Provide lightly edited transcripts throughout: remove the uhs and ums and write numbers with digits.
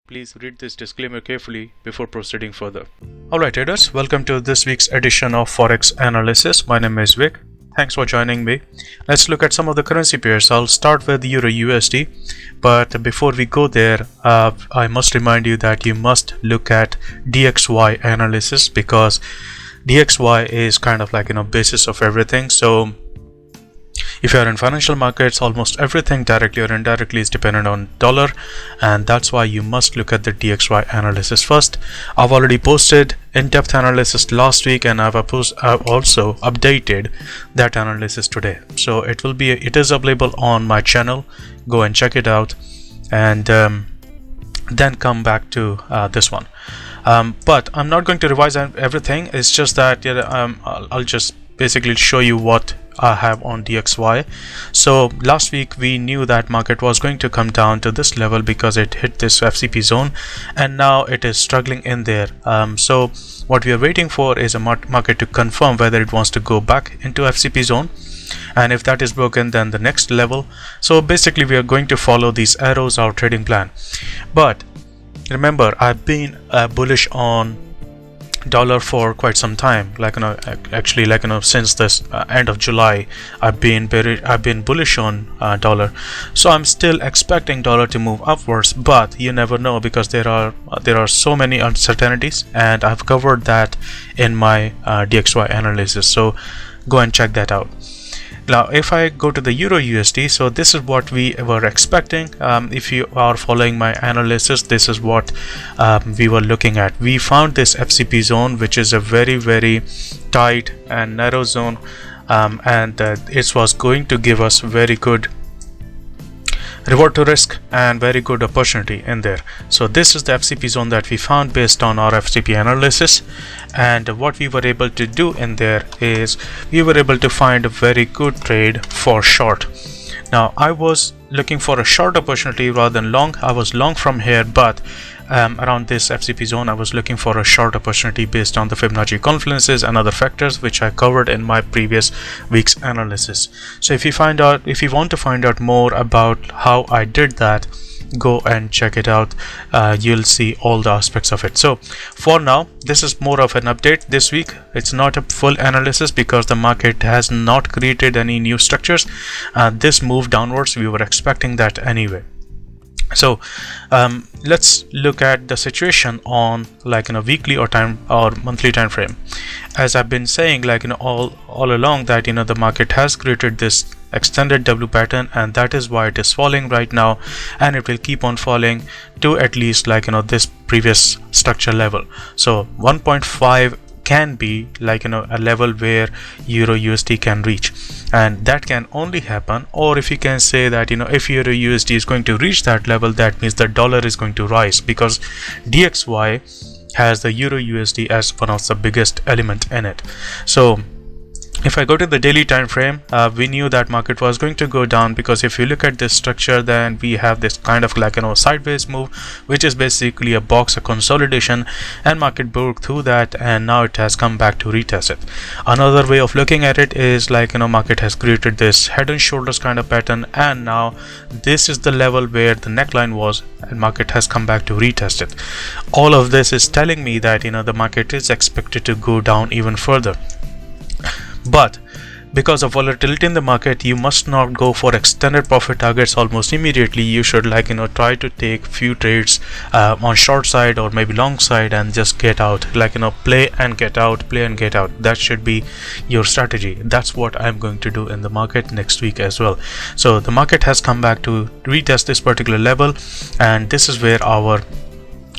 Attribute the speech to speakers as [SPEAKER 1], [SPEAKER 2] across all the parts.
[SPEAKER 1] Please read this disclaimer carefully before proceeding further. Alright traders, welcome to this week's edition of Forex Analysis. My name is Vic. Thanks for joining me. Let's look at some of the currency pairs. I'll start with Euro USD, but before we go there, I must remind you that you must look at DXY analysis, because DXY is kind of like basis of everything. So if you are in financial markets, almost everything directly or indirectly is dependent on dollar, and that's why you must look at the DXY analysis first. I've already posted in-depth analysis last week, and I've also updated that analysis today. So it is available on my channel. Go and check it out, and then come back to this one. But I'm not going to revise everything. It's just that I'll just basically show you what I have on DXY. So last week we knew that market was going to come down to this level because it hit this FCP zone, and now it is struggling in there. So what we are waiting for is a market to confirm whether it wants to go back into FCP zone, and if that is broken, then the next level. So basically we are going to follow these arrows, our trading plan. But remember, I've been bullish on dollar for quite some time, since this end of July. I've been bullish on dollar, so I'm still expecting dollar to move upwards, but you never know, because there are so many uncertainties, and I've covered that in my DXY analysis, so go and check that out. Now if I go to the Euro USD, so this is what we were expecting. If you are following my analysis, this is what we were looking at. We found this FCP zone, which is a very tight and narrow zone, and it was going to give us very good reward to risk and very good opportunity in there. So this is the FCP zone that we found based on our FCP analysis, and what we were able to do in there is we were able to find a very good trade for short. Now I was looking for a short opportunity rather than long. I was long from here, but around this FCP zone I was looking for a short opportunity based on the Fibonacci confluences and other factors which I covered in my previous week's analysis. So if you want to find out more about how I did that, go and check it out. You'll see all the aspects of it. So for now, this is more of an update this week. It's not a full analysis because the market has not created any new structures. This move downwards, we were expecting that anyway. So let's look at the situation on weekly or monthly time frame. As I've been saying all along that the market has created this extended W pattern, and that is why it is falling right now, and it will keep on falling to at least this previous structure level. So 1.5 can be a level where Euro USD can reach, and that can only happen, or if you can say that if Euro USD is going to reach that level, that means the dollar is going to rise, because DXY has the Euro USD as one of the biggest element in it. So if I go to the daily time frame, we knew that market was going to go down, because if you look at this structure, then we have this kind of sideways move, which is basically a consolidation, and market broke through that, and now it has come back to retest it. Another way of looking at it is market has created this head and shoulders kind of pattern, and now this is the level where the neckline was, and market has come back to retest it. All of this is telling me that the market is expected to go down even further. But because of volatility in the market, you must not go for extended profit targets almost immediately. You should try to take few trades on short side or maybe long side, and just get out, play and get out, play and get out. That should be your strategy. That's what I'm going to do in the market next week as well. So the market has come back to retest this particular level, and this is where our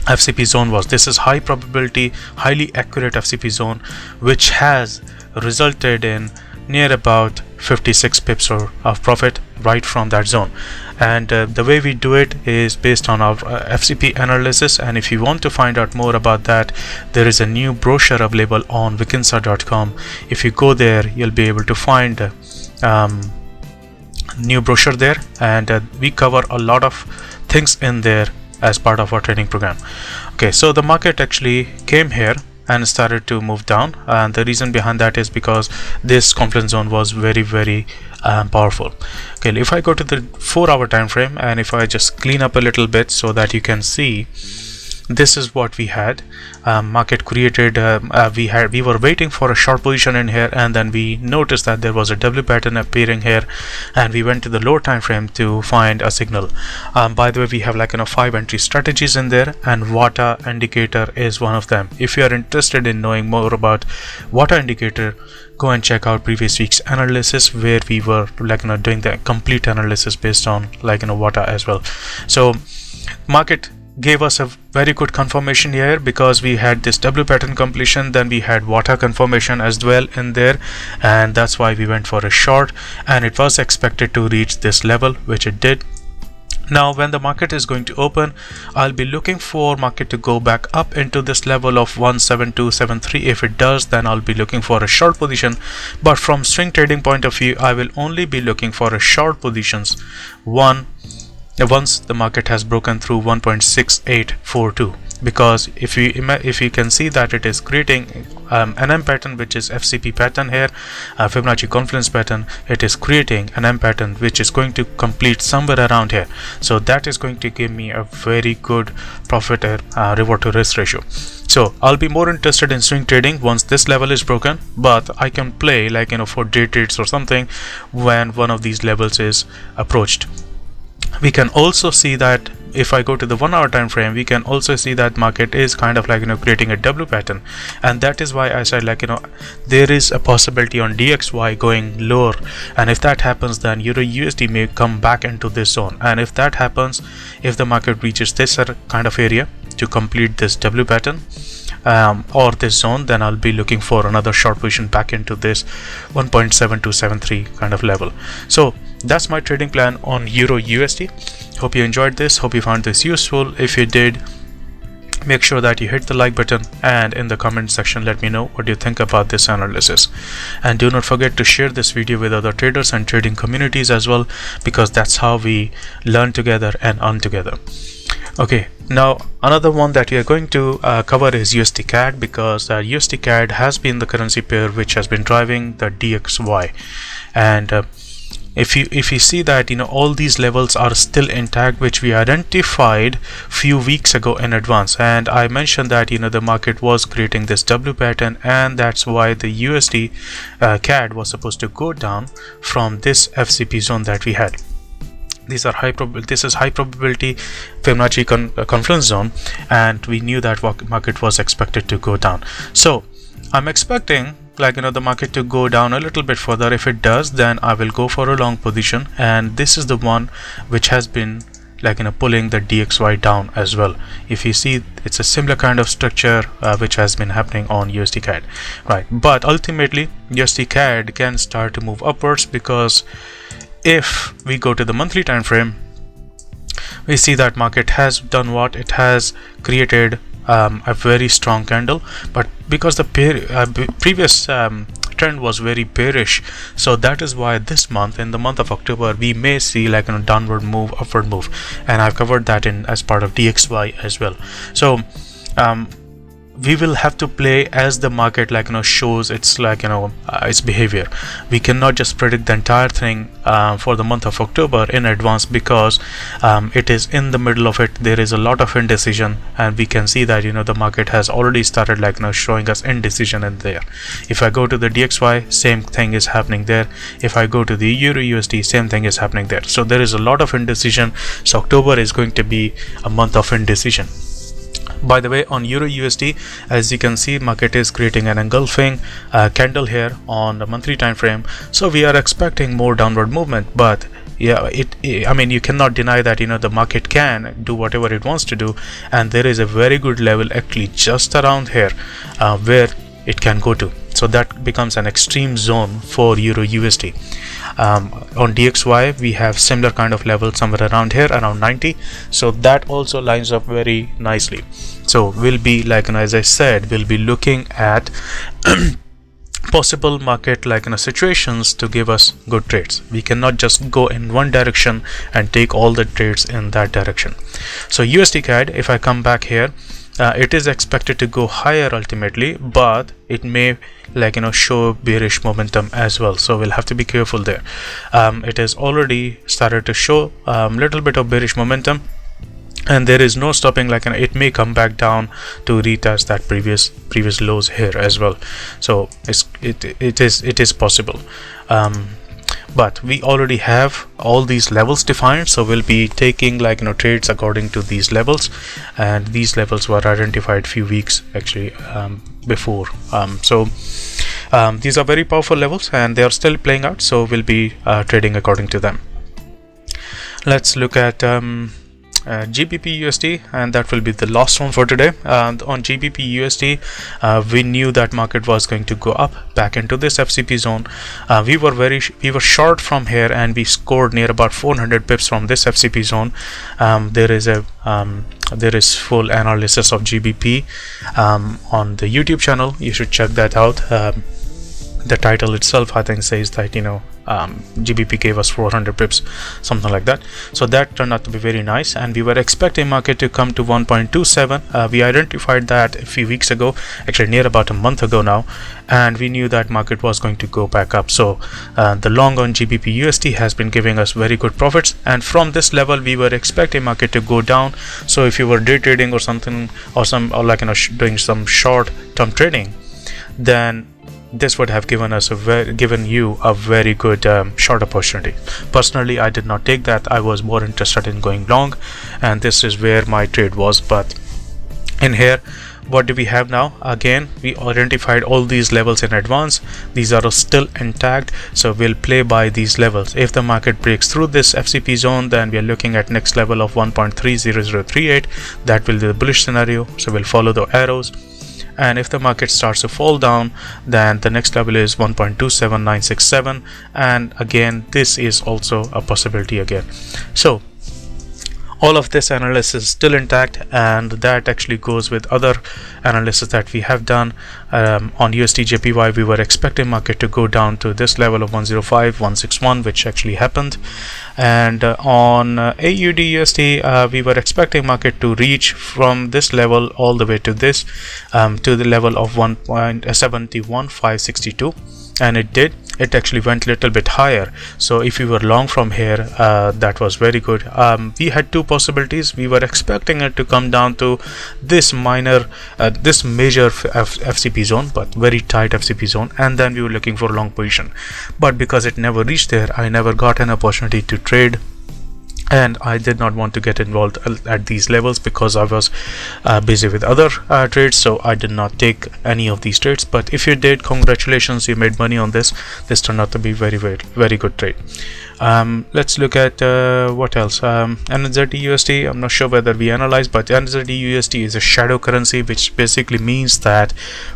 [SPEAKER 1] FCP zone was. This is high probability, highly accurate FCP zone, which has resulted in near about 56 pips of profit right from that zone. And the way we do it is based on our FCP analysis, and if you want to find out more about that, there is a new brochure available on Vikinsa.com. If you go there, you'll be able to find new brochure there, and we cover a lot of things in there as part of our training program. Okay, so the market actually came here, and started to move down, and the reason behind that is because this confluence zone was very powerful. Okay, if I go to the 4-hour time frame and if I just clean up a little bit so that you can see, this is what we had. Market created, we were waiting for a short position in here, and then we noticed that there was a W pattern appearing here, and we went to the lower time frame to find a signal. By the way, we have 5 entry strategies in there, and WATA indicator is one of them. If you are interested in knowing more about WATA indicator, go and check out previous week's analysis where we were doing the complete analysis based on WATA as well. So market gave us a very good confirmation here because we had this W pattern completion, then we had WATA confirmation as well in there, and that's why we went for a short, and it was expected to reach this level, which it did. Now when the market is going to open, I'll be looking for market to go back up into this level of 17273. If it does, then I'll be looking for a short position, but from swing trading point of view, I will only be looking for a short positions once the market has broken through 1.6842, because if you can see that it is creating an M pattern, which is FCP pattern here, Fibonacci confluence pattern. It is creating an M pattern which is going to complete somewhere around here, so that is going to give me a very good profit reward to risk ratio. So I'll be more interested in swing trading once this level is broken, but I can play for day trades or something when one of these levels is approached. We can also see that if I go to the 1-hour time frame, we can also see that market is kind of creating a W pattern, and that is why I said there is a possibility on DXY going lower, and if that happens, then EURUSD may come back into this zone. And if that happens, if the market reaches this kind of area to complete this W pattern or this zone, then I'll be looking for another short position back into this 1.7273 kind of level. So that's my trading plan on EURUSD. Hope you enjoyed this. Hope you found this useful. If you did, make sure that you hit the like button, and in the comment section let me know what you think about this analysis. And do not forget to share this video with other traders and trading communities as well, because that's how we learn together and earn together. Okay, now another one that we are going to cover is USDCAD, because USDCAD has been the currency pair which has been driving the DXY, and if you see that all these levels are still intact, which we identified few weeks ago in advance, and I mentioned that the market was creating this W pattern, and that's why the USD CAD was supposed to go down from this FCP zone that we had. These are this is high probability Fibonacci confluence zone, and we knew that market was expected to go down. So I'm expecting the market to go down a little bit further. If it does, then I will go for a long position, and this is the one which has been pulling the DXY down as well. If you see, it's a similar kind of structure which has been happening on USDCAD, right? But ultimately USDCAD can start to move upwards, because if we go to the monthly time frame, we see that market has done what? It has created a very strong candle, but because the previous trend was very bearish, so that is why this month, in the month of October, we may see downward move, upward move, and I've covered that in as part of DXY as well. So we will have to play as the market shows its its behavior. We cannot just predict the entire thing for the month of October in advance, because it is in the middle of it. There is a lot of indecision, and we can see that the market has already started showing us indecision in there. If I go to the DXY, same thing is happening there. If I go to the EURUSD, same thing is happening there. So there is a lot of indecision. So October is going to be a month of indecision. By the way, on EURUSD, as you can see, market is creating an engulfing candle here on the monthly time frame, so we are expecting more downward movement. But yeah, I mean, you cannot deny that the market can do whatever it wants to do, and there is a very good level actually just around here where it can go to. So that becomes an extreme zone for EURUSD. On DXY, we have similar kind of level somewhere around here, around 90. So that also lines up very nicely. So we'll be as I said, we'll be looking at possible market situations to give us good trades. We cannot just go in one direction and take all the trades in that direction. So USDCAD, if I come back here, it is expected to go higher ultimately, but it may show bearish momentum as well, so we'll have to be careful there. It has already started to show a little bit of bearish momentum, and there is no stopping, it may come back down to retest that previous lows here as well. So it is possible, but we already have all these levels defined, so we'll be taking trades according to these levels, and these levels were identified few weeks actually before. These are very powerful levels and they are still playing out, so we'll be trading according to them. Let's look at GBPUSD, and that will be the last one for today. On GBPUSD, we knew that market was going to go up back into this FCP zone. We were short from here, and we scored near about 400 pips from this FCP zone. There is full analysis of GBP on the YouTube channel. You should check that out. The title itself, I think, says that GBP gave us 400 pips, something like that. So that turned out to be very nice, and we were expecting market to come to 1.27. We identified that a few weeks ago, actually near about a month ago now, and we knew that market was going to go back up. So the long on GBPUSD has been giving us very good profits, and from this level we were expecting market to go down. So if you were day trading or something, or doing some short term trading, then this would have given you a very good short opportunity. Personally, I did not take that. I was more interested in going long, and this is where my trade was. But in here, what do we have now? Again, we identified all these levels in advance. These are still intact, so we'll play by these levels. If the market breaks through this FCP zone, then we are looking at next level of 1.30038. That will be the bullish scenario, so we'll follow the arrows. And if the market starts to fall down, then the next level is 1.27967, and again this is also a possibility again. So all of this analysis is still intact, and that actually goes with other analysis that we have done. On USDJPY, we were expecting market to go down to this level of 105.161, which actually happened. And on AUDUSD, we were expecting market to reach from this level all the way to this, to the level of 1.71562, and it did. It actually went a little bit higher. So if we were long from here, that was very good. We had two possibilities. We were expecting it to come down to this major FCP zone, but very tight FCP zone, and then we were looking for a long position. But because it never reached there, I never got an opportunity to trade, and I did not want to get involved at these levels because I was busy with other trades, so I did not take any of these trades. But if you did, congratulations, you made money on this. This turned out to be very good trade. Let's look at what else. NZDUSD, I'm not sure whether we analyzed, but NZDUSD is a shadow currency, which basically means that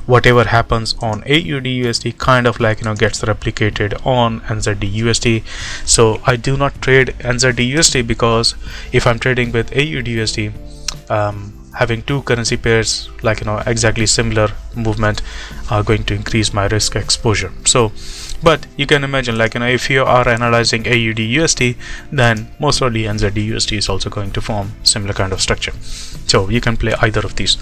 [SPEAKER 1] whatever happens on AUDUSD kind of gets replicated on NZDUSD. So I do not trade NZDUSD because if I'm trading with AUDUSD, having two currency pairs exactly similar movement are going to increase my risk exposure. So but you can imagine if you are analyzing AUDUSD, then most probably NZDUSD is also going to form similar kind of structure, so you can play either of these.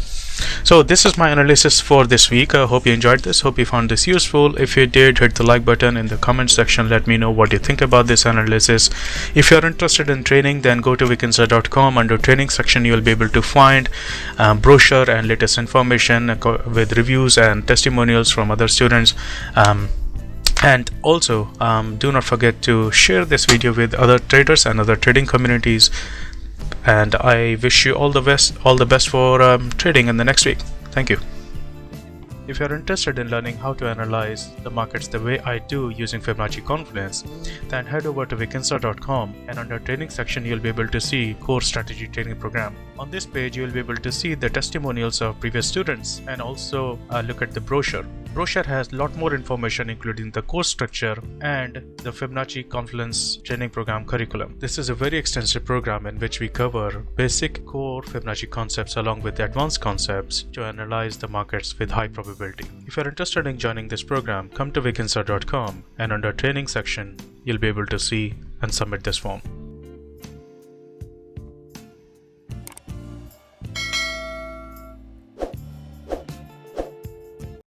[SPEAKER 1] So this is my analysis for this week. I hope you enjoyed this, hope you found this useful. If you did, hit the like button in the comment section. Let me know what you think about this analysis. If you are interested in training, then go to Vikinsa.com. Under training section, you will be able to find brochure and latest information with reviews and testimonials from other students. And also do not forget to share this video with other traders and other trading communities, and I wish you all the best for trading in the next week. Thank you. If you are interested in learning how to analyze the markets the way I do using Fibonacci Confluence, then head over to Vikinsa.com, and under training section you'll be able to see Core Strategy Training Program. On this page you'll be able to see the testimonials of previous students and also look at the brochure. Brochure has a lot more information, including the course structure and the Fibonacci Confluence Training Program curriculum. This is a very extensive program in which we cover basic core Fibonacci concepts along with advanced concepts to analyze the markets with high probability. If you're interested in joining this program, come to Vikinsa.com, and under training section you'll be able to see and submit this form.